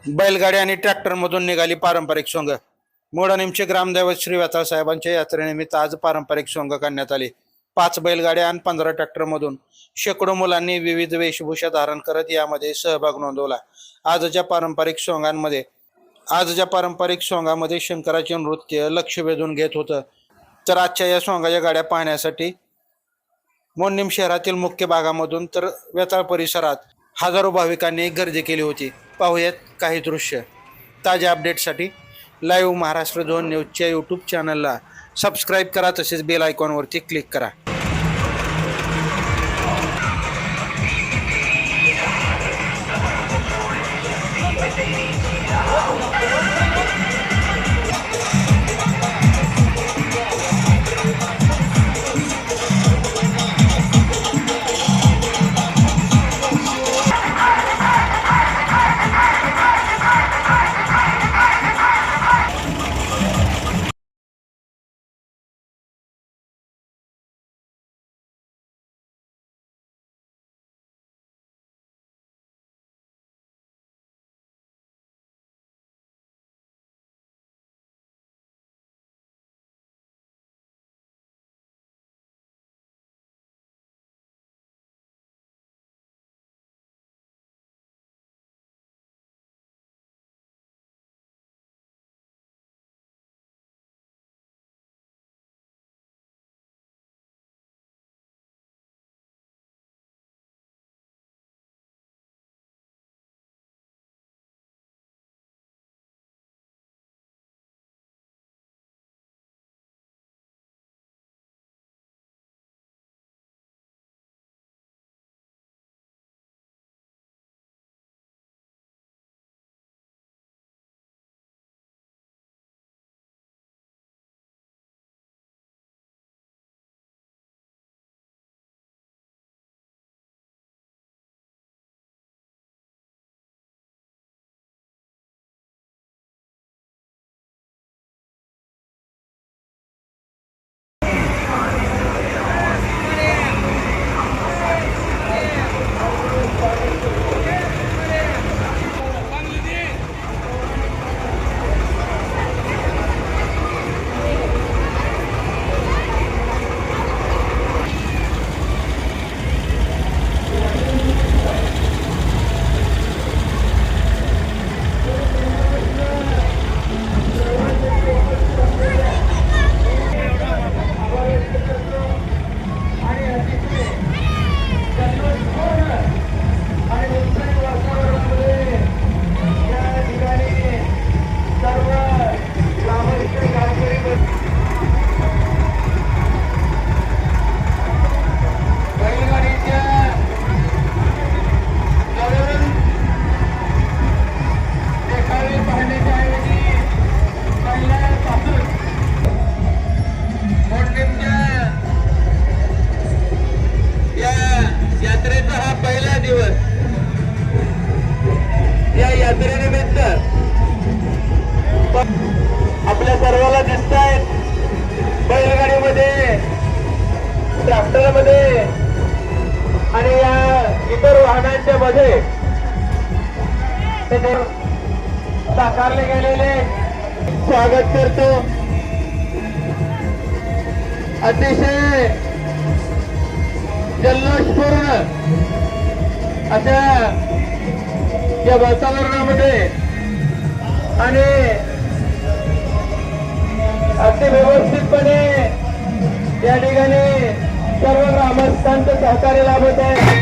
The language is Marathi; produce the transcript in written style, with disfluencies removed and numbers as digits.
बैलगाडी आणि ट्रॅक्टरमधून निघाली पारंपरिक सोंग. मोडानीमचे ग्रामदैवत श्री व्यताळ साहेबांच्या यात्रेनिमित्त आज पारंपरिक सोंग काढण्यात आली. 5 बैलगाड्या आणि 15 ट्रॅक्टरमधून शेकडो मुलांनी विविध वेशभूषा धारण करत यामध्ये सहभाग नोंदवला. आजच्या पारंपरिक सोंगामध्ये शंकराचे नृत्य लक्ष वेधून घेत होतं. तर आजच्या या सोंगाच्या गाड्या पाहण्यासाठी मोडणीम शहरातील मुख्य भागामधून तर व्यताळ परिसरात हजारो भाविकांनी गर्दी केली होती. पाहूयात काही दृश्य. ताज्या अपडेटसाठी लाईव्ह महाराष्ट्र झोन न्यूजच्या यूट्यूब चॅनलला सबस्क्राईब करा, तसेच बेल आयकॉनवरती क्लिक करा. यात्रेनिमित्त आपल्या सर्वाला दिसत आहेत बैलगाडीमध्ये, ट्रॅक्टरमध्ये आणि या इतर वाहनांच्या मध्ये साकारले गेलेले स्वागत करतो. अतिशय जल्लोषपूर्ण अशा या वातावरणामध्ये आणि अति व्यवस्थितपणे या ठिकाणी सर्व ग्रामस्थांचं सहकार्य लाभत आहे.